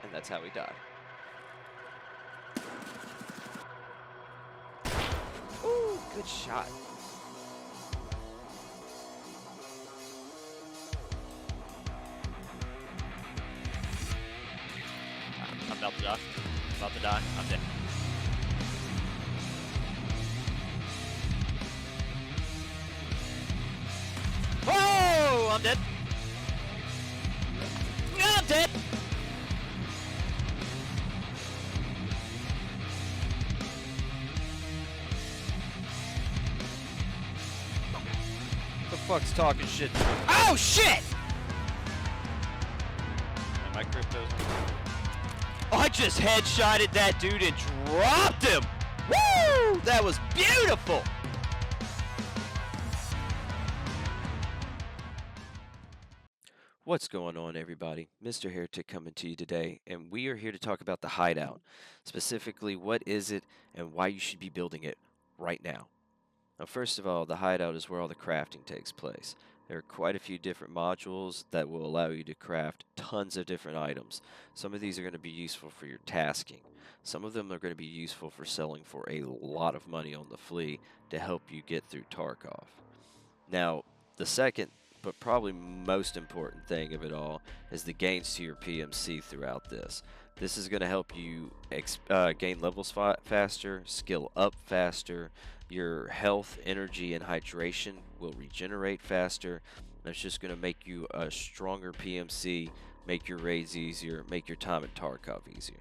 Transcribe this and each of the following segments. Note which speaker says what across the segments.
Speaker 1: And that's how we died. Ooh, good shot.
Speaker 2: I'm about to die. About to die. I'm dead. Whoa! I'm dead. I'm dead.
Speaker 1: The fuck's talking shit? Oh shit!
Speaker 2: And my crypto's.
Speaker 1: I just headshotted that dude and dropped him! Woo! That was beautiful! What's going on, everybody? MrHereticC coming to you today, and we are here to talk about the Hideout. Specifically, what is it and why you should be building it right now. Now, first of all, the Hideout is where all the crafting takes place. There are quite a few different modules that will allow you to craft tons of different items. Some of these are going to be useful for your tasking. Some of them are going to be useful for selling for a lot of money on the flea to help you get through Tarkov. Now, the second, but probably most important thing of it all, is the gains to your PMC throughout this. This is going to help you gain levels faster, skill up faster, your health, energy, and hydration will regenerate faster. That's just going to make you a stronger PMC, make your raids easier, make your time at Tarkov easier.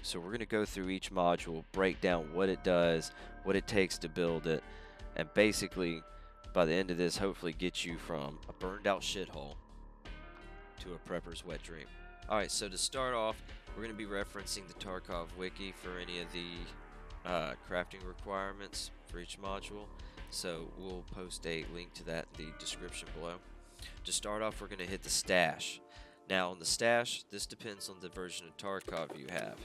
Speaker 1: So we're going to go through each module, break down what it does, what it takes to build it, and basically, by the end of this, hopefully get you from a burned out shithole to a prepper's wet dream. Alright, so to start off, we're going to be referencing the Tarkov wiki for any of the crafting requirements for each module. So we'll post a link to that in the description below. To start off, we're going to hit the stash. Now on the stash, this depends on the version of Tarkov you have.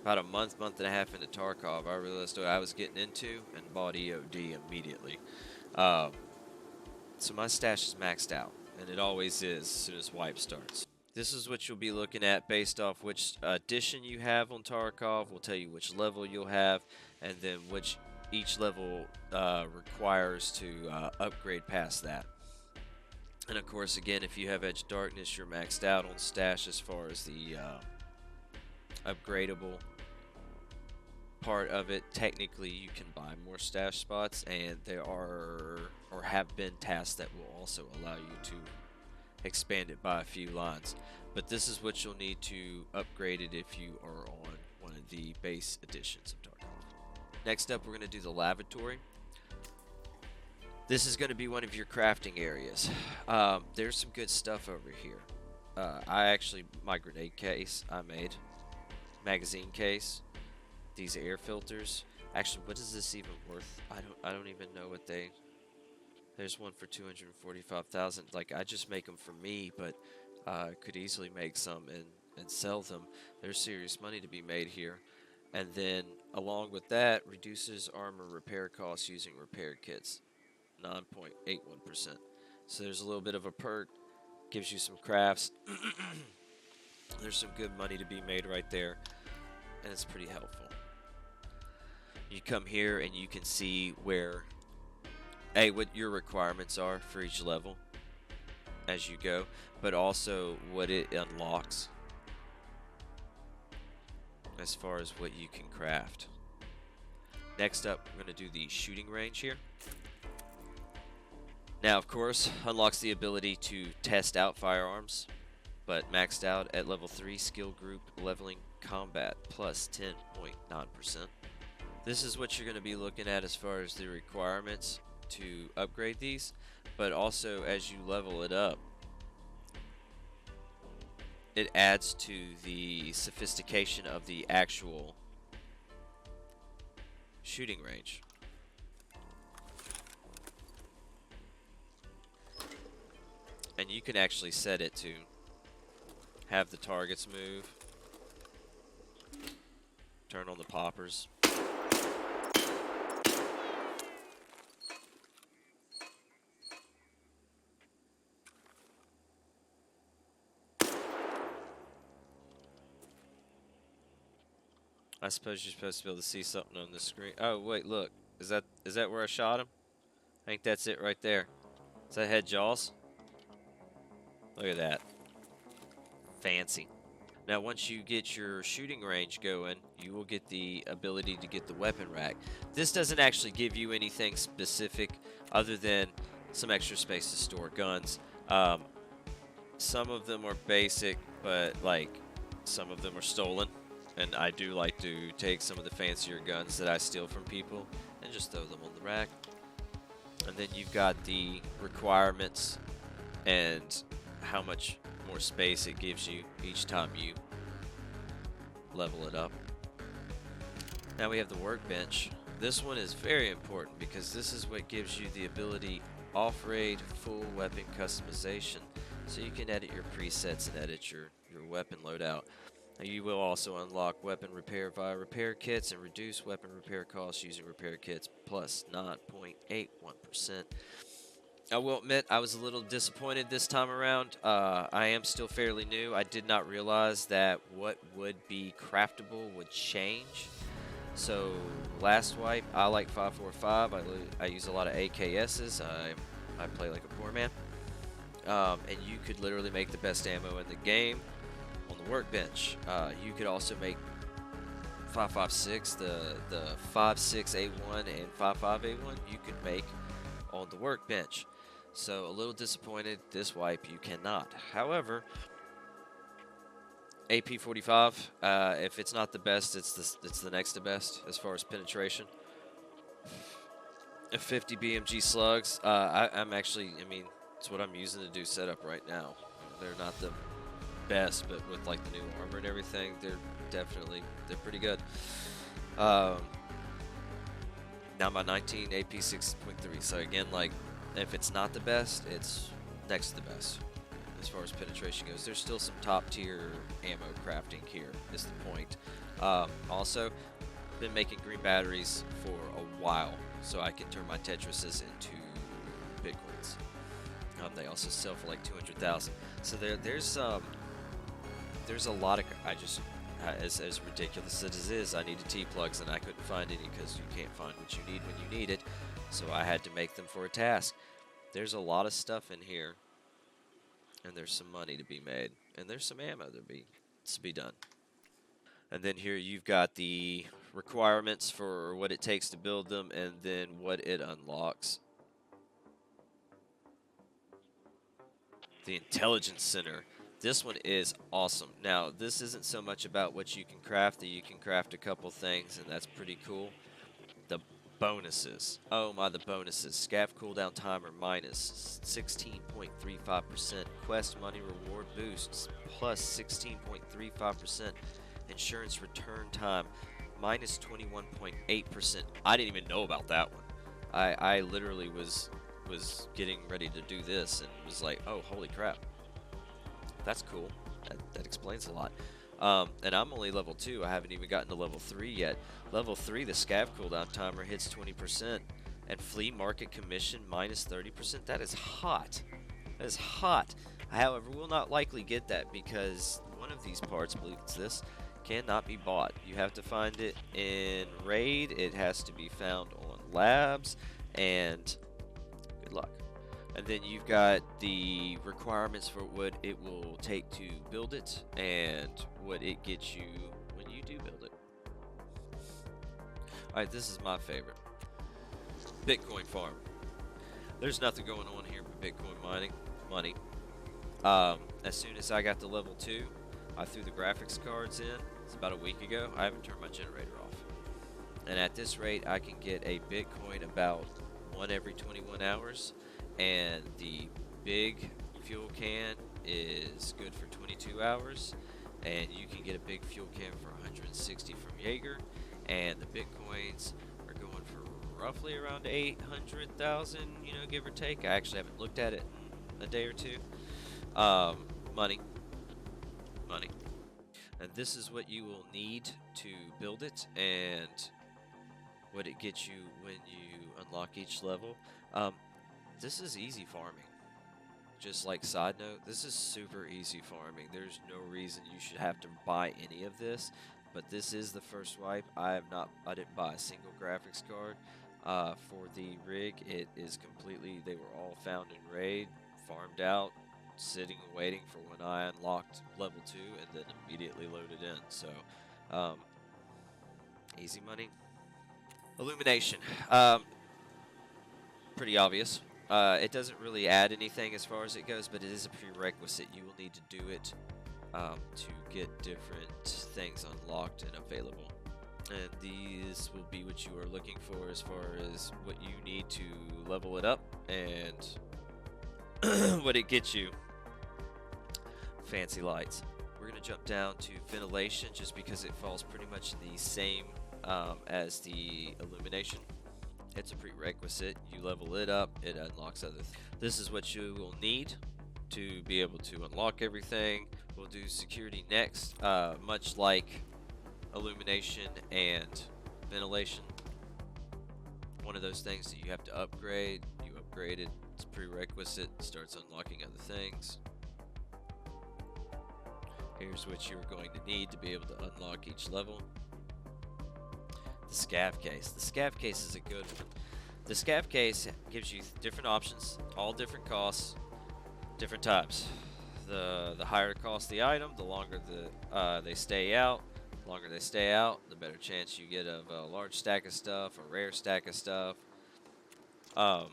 Speaker 1: About a month and a half into Tarkov, I realized what I was getting into and bought EOD immediately. So my stash is maxed out, and it always is as soon as wipe starts. This is what you'll be looking at based off which edition you have on Tarkov. Will tell you which level you'll have, and then which each level requires to upgrade past that. And of course, again, if you have Edge Darkness, you're maxed out on stash as far as the upgradable part of it. Technically, you can buy more stash spots, and there are or have been tasks that will also allow you to expand it by a few lines. But this is what you'll need to upgrade it if you are on one of the base editions of Tarkov. Next up, we're going to do the Lavatory. This is going to be one of your crafting areas. There's some good stuff over here. My grenade case I made, magazine case, these air filters. Actually, what is this even worth? I don't even know what they. There's one for 245,000. Like, I just make them for me, but could easily make some and sell them. There's serious money to be made here. And then along with that, reduces armor repair costs using repair kits, 9.81%. So there's a little bit of a perk. Gives you some crafts. There's some good money to be made right there, and it's pretty helpful. You come here and you can see where what your requirements are for each level as you go, but also what it unlocks as far as what you can craft. Next up, we're going to do the shooting range here. Now, of course, unlocks the ability to test out firearms, but maxed out at level 3 skill group leveling combat plus 10.9%. This is what you're going to be looking at as far as the requirements to upgrade these, but also as you level it up, it adds to the sophistication of the actual shooting range. And you can actually set it to have the targets move, turn on the poppers. I suppose you're supposed to be able to see something on the screen. Oh, wait, look. Is that where I shot him? I think that's it right there. Is that head jaws? Look at that. Fancy. Now, once you get your shooting range going, you will get the ability to get the weapon rack. This doesn't actually give you anything specific other than some extra space to store guns. Some of them are basic, but like some of them are stolen. And I do like to take some of the fancier guns that I steal from people and just throw them on the rack. And then you've got the requirements and how much more space it gives you each time you level it up. Now we have the workbench. This one is very important because this is what gives you the ability off-raid full weapon customization, so you can edit your presets and edit your weapon loadout. You will also unlock weapon repair via repair kits and reduce weapon repair costs using repair kits plus 9.81%. I will admit I was a little disappointed this time around. I am still fairly new. I did not realize that what would be craftable would change. So last wipe, I like 545. I use a lot of AKSs. I play like a poor man. And you could literally make the best ammo in the game on the workbench. You could also make 556, the 56A1 and 55A1 you could make on the workbench. So a little disappointed this wipe you cannot. However, AP45, if it's not the best, it's the next to best as far as penetration. 50 BMG slugs. I'm actually, I mean, it's what I'm using to do setup right now. They're not the best, but with like the new armor and everything, they're pretty good. Now my 19 AP 6.3. So again, like if it's not the best, it's next to the best as far as penetration goes. There's still some top tier ammo crafting here is the point. Also, been making green batteries for a while, so I can turn my Tetrises into Bitcoins. They also sell for like 200,000. So there's a lot of as ridiculous as it is, I needed T-plugs and I couldn't find any because you can't find what you need when you need it. So I had to make them for a task. There's a lot of stuff in here, and there's some money to be made, and there's some ammo to be done. And then here you've got the requirements for what it takes to build them, and then what it unlocks. The Intelligence Center. This one is awesome. Now, this isn't so much about what you can craft, that you can craft a couple things, and that's pretty cool. The bonuses. Oh my, the bonuses. SCAV cooldown timer minus 16.35%. Quest money reward boosts plus 16.35%. Insurance return time minus 21.8%. I didn't even know about that one. I literally was getting ready to do this and was like, oh, holy crap. That's cool. That explains a lot. And I'm only level 2. I haven't even gotten to level 3 yet. Level 3, the SCAV cooldown timer hits 20%. And flea market commission minus 30%. That is hot. That is hot. However, we'll not likely get that because one of these parts, I believe it's this, cannot be bought. You have to find it in Raid. It has to be found on Labs. And good luck. And then you've got the requirements for what it will take to build it and what it gets you when you do build it. Alright, this is my favorite. Bitcoin farm. There's nothing going on here but Bitcoin mining. Money. As soon as I got to level 2, I threw the graphics cards in. It's about a week ago. I haven't turned my generator off. And at this rate, I can get a Bitcoin about 1 every 21 hours. And the big fuel can is good for 22 hours. And you can get a big fuel can for 160 from Jaeger. And the Bitcoins are going for roughly around 800,000, give or take. I actually haven't looked at it in a day or two. Money. And this is what you will need to build it and what it gets you when you unlock each level. This is easy farming. Just like side note, this is super easy farming. There's no reason you should have to buy any of this, but this is the first wipe. I didn't buy a single graphics card for the rig. It is completely, they were all found in raid, farmed out, sitting and waiting for when I unlocked level 2 and then immediately loaded in. So easy money. Illumination, pretty obvious. It doesn't really add anything as far as it goes, but it is a prerequisite. You will need to do it to get different things unlocked and available. And these will be what you are looking for as far as what you need to level it up and what it gets you. Fancy lights. We're going to jump down to ventilation just because it falls pretty much in the same as the illumination. It's a prerequisite. You level it up, it unlocks other things. This is what you will need to be able to unlock everything. We'll do security next, much like illumination and ventilation. One of those things that you have to upgrade. You upgrade it, it's a prerequisite, starts unlocking other things. Here's what you're going to need to be able to unlock each level. The SCAV case. The SCAV case is a good one. The SCAV case gives you different options, all different costs, different types. The higher cost the item, the longer they stay out. The longer they stay out, the better chance you get of a large stack of stuff, a rare stack of stuff. A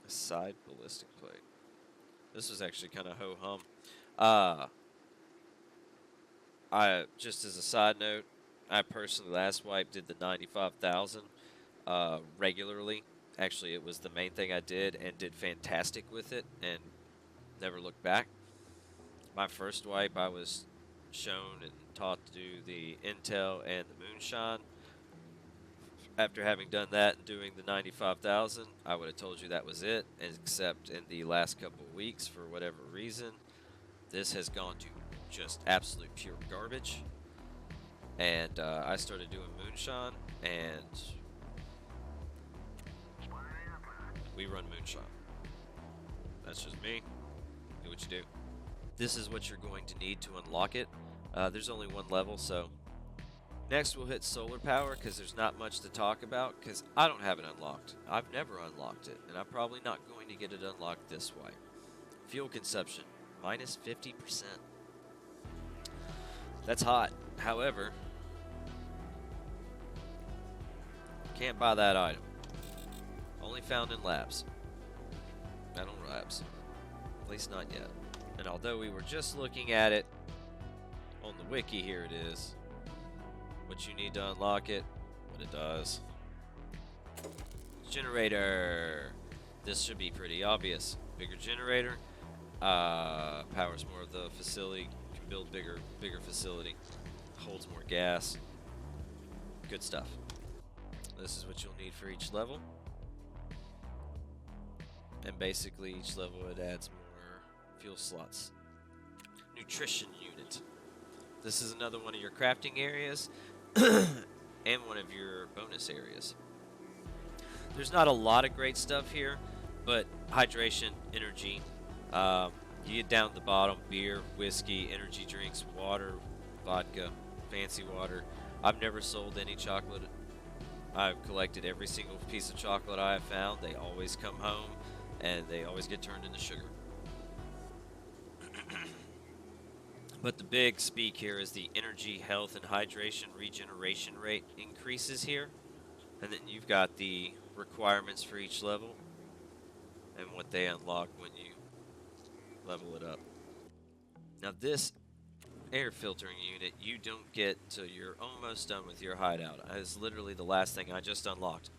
Speaker 1: side ballistic plate. This was actually kind of ho-hum. I just as a side note, I personally last wipe did the 95,000 regularly. Actually, it was the main thing I did and did fantastic with it and never looked back. My first wipe, I was shown and taught to do the intel and the moonshine. After having done that and doing the 95,000, I would have told you that was it, except in the last couple of weeks, for whatever reason, this has gone to just absolute pure garbage. And I started doing moonshine, and we run moonshine. That's just me. Do what you do. This is what you're going to need to unlock it. There's only one level, so next we'll hit solar power because there's not much to talk about because I don't have it unlocked. I've never unlocked it, and I'm probably not going to get it unlocked this way. Fuel consumption, minus 50%. That's hot. However, can't buy that item. Only found in labs. Metal labs. At least not yet. And although we were just looking at it on the wiki, here it is. What you need to unlock it, what it does. Generator. This should be pretty obvious. Bigger generator. Powers more of the facility. Can build bigger facility. Holds more gas. Good stuff. This is what you'll need for each level. And basically each level it adds more fuel slots. Nutrition unit. This is another one of your crafting areas and one of your bonus areas. There's not a lot of great stuff here, but hydration, energy, you get down to the bottom, beer, whiskey, energy drinks, water, vodka, fancy water. I've never sold any chocolate. I've collected every single piece of chocolate I have found. They always come home and they always get turned into sugar. But the big speak here is the energy, health, and hydration regeneration rate increases here. And then you've got the requirements for each level and what they unlock when you level it up. Now this air filtering unit you don't get till you're almost done with your hideout. It's literally the last thing I just unlocked.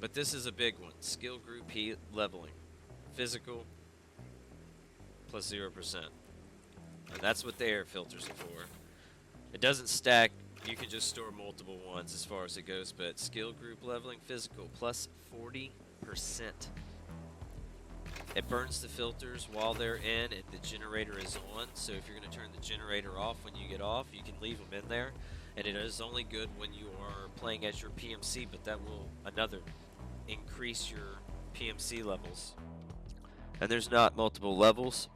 Speaker 1: But this is a big one. Skill group heat leveling. Physical plus 0%. And that's what the air filters are for. It doesn't stack. You can just store multiple ones as far as it goes, but skill group leveling, physical plus 40%. It burns the filters while they're in and the generator is on, so if you're going to turn the generator off when you get off, you can leave them in there. And it is only good when you are playing as your PMC, but that will increase your PMC levels And there's not multiple levels,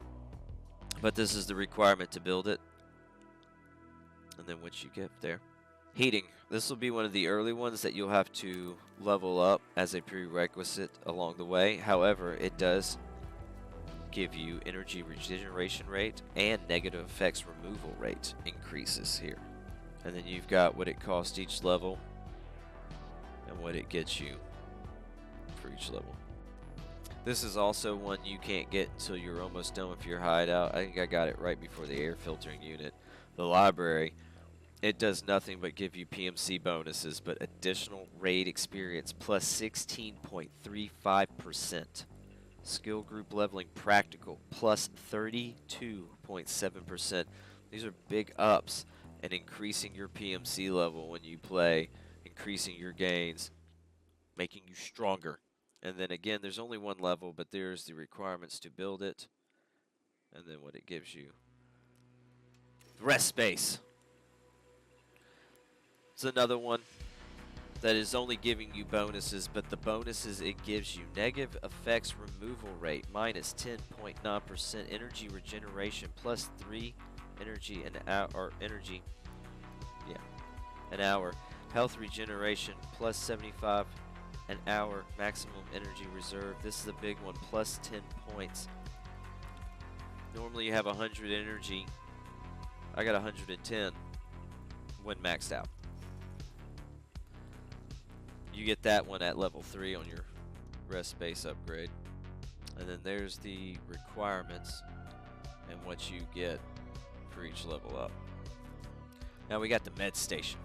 Speaker 1: but this is the requirement to build it. And then once you get there, heating. This will be one of the early ones that you'll have to level up as a prerequisite along the way. However, it does give you energy regeneration rate and negative effects removal rate increases here. And then you've got what it costs each level and what it gets you for each level. This is also one you can't get until you're almost done with your hideout. I think I got it right before the air filtering unit. The library, it does nothing but give you PMC bonuses, but additional raid experience plus 16.35%. Skill group leveling practical plus 32.7%. These are big ups and increasing your PMC level when you play, increasing your gains, making you stronger. And then again, there's only one level, but there's the requirements to build it. And then what it gives you. Rest space. It's another one that is only giving you bonuses, but the bonuses it gives you. Negative effects removal rate, minus 10.9%. Energy regeneration, plus 3 energy an hour, an hour. Health regeneration, plus 75 an hour. Maximum energy reserve. This is a big one, plus 10 points. Normally you have 100 energy. I got 110 when maxed out. You get that one at level 3 on your rest space upgrade. And then there's the requirements and what you get for each level up. Now we got the med station.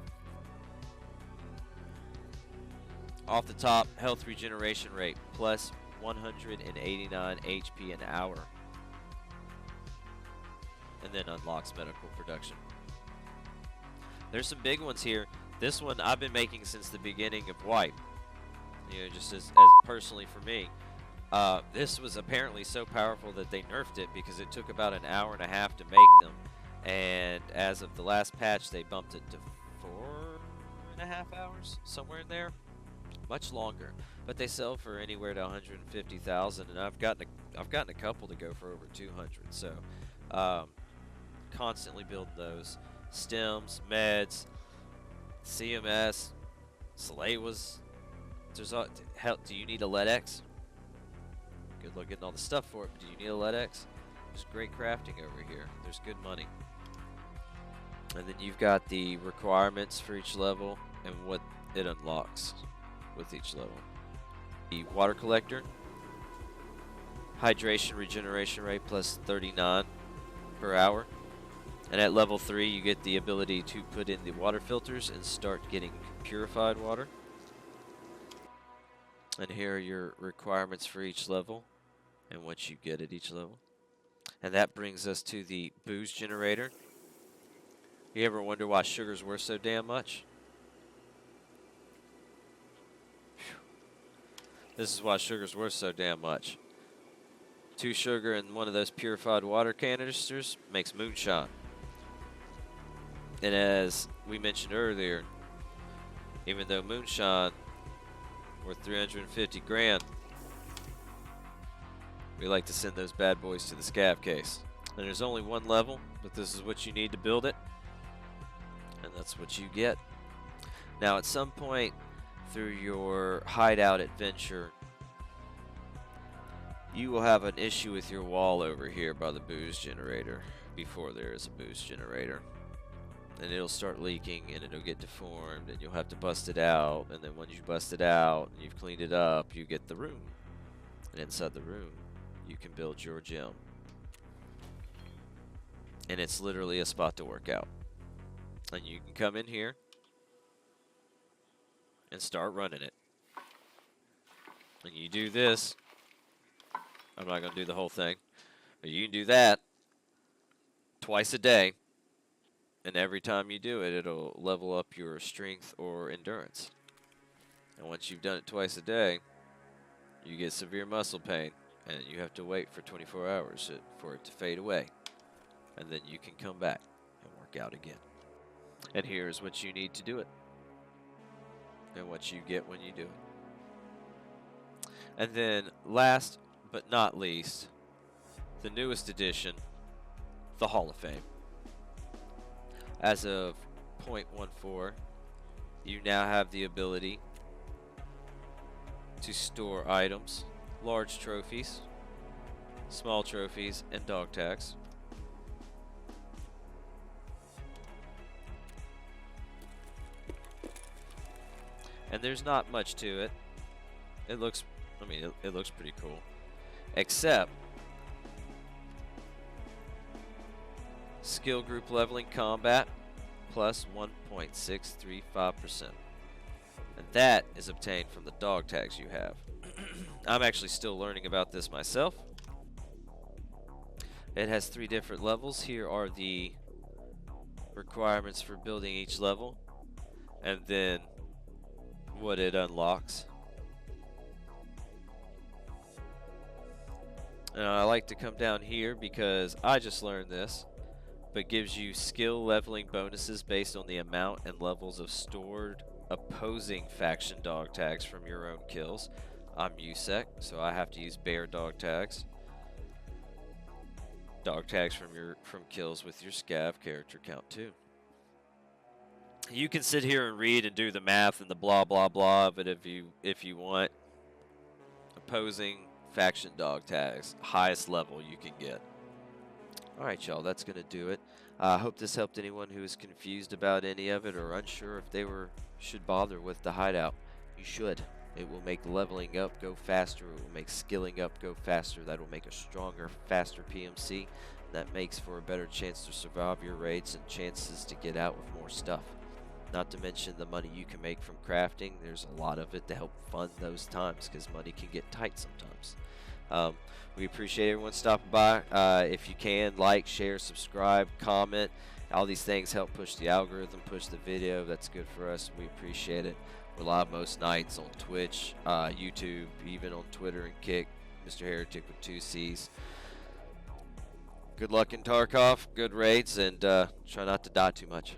Speaker 1: Off the top, health regeneration rate plus 189 HP an hour. And then unlocks medical production. There's some big ones here. This one I've been making since the beginning of Wipe. You know, just as personally for me. This was apparently so powerful that they nerfed it because it took about an hour and a half to make them. And as of the last patch, they bumped it to 4.5 hours, somewhere in there. Much longer, but they sell for anywhere to 150,000, and I've gotten a couple to go for over 200. So, constantly building those stems, meds, CMS, Salewas. Hell, do you need a LEDX? Good luck getting all the stuff for it, but do you need a LEDX? There's great crafting over here. There's good money. And then you've got the requirements for each level and what it unlocks with each level. The water collector, hydration regeneration rate plus 39 per hour. And at level 3 you get the ability to put in the water filters and start getting purified water. And here are your requirements for each level and what you get at each level. And that brings us to the booze generator. You ever wonder why sugar's worth so damn much? This is why sugar's worth so damn much. 2 sugar in one of those purified water canisters makes moonshine. And as we mentioned earlier, even though moonshine worth 350 grand, we like to send those bad boys to the SCAV case. And there's only one level, but this is what you need to build it. And that's what you get. Now at some point through your hideout adventure, you will have an issue with your wall over here by the booze generator before there is a booze generator. And it'll start leaking and it'll get deformed and you'll have to bust it out. And then once you bust it out and you've cleaned it up, you get the room. And inside the room, you can build your gym. And it's literally a spot to work out. And you can come in here and start running it. And you do this. I'm not going to do the whole thing. But you can do that twice a day. And every time you do it, it'll level up your strength or endurance. And once you've done it twice a day, you get severe muscle pain. And you have to wait for 24 hours for it to fade away. And then you can come back and work out again. And here's what you need to do it. And what you get when you do it. And then last but not least, the newest edition, the Hall of Fame. As of 0.14, you now have the ability to store items, large trophies, small trophies, and dog tags. And there's not much to it. It looks, it looks pretty cool. Except skill group leveling combat plus 1.635%. And that is obtained from the dog tags you have. I'm actually still learning about this myself. It has 3 different levels. Here are the requirements for building each level, and then what it unlocks. And I like to come down here because I just learned this, but gives you skill leveling bonuses based on the amount and levels of stored opposing faction dog tags from your own kills. I'm USEC, so I have to use bear dog tags. Dog tags from kills with your SCAV character count too. You can sit here and read and do the math and the blah blah blah, but if you want opposing faction dog tags, highest level you can get. Alright y'all, that's gonna do it. I hope this helped anyone who is confused about any of it or unsure if they should bother with the hideout. You should. It will make leveling up go faster, it will make skilling up go faster, that will make a stronger, faster PMC. That makes for a better chance to survive your raids and chances to get out with more stuff. Not to mention the money you can make from crafting. There's a lot of it to help fund those times because money can get tight sometimes. We appreciate everyone stopping by. If you can, like, share, subscribe, comment. All these things help push the algorithm, push the video. That's good for us. We appreciate it. We're live most nights on Twitch, YouTube, even on Twitter and Kick. MrHereticC with 2 C's. Good luck in Tarkov, good raids, and try not to die too much.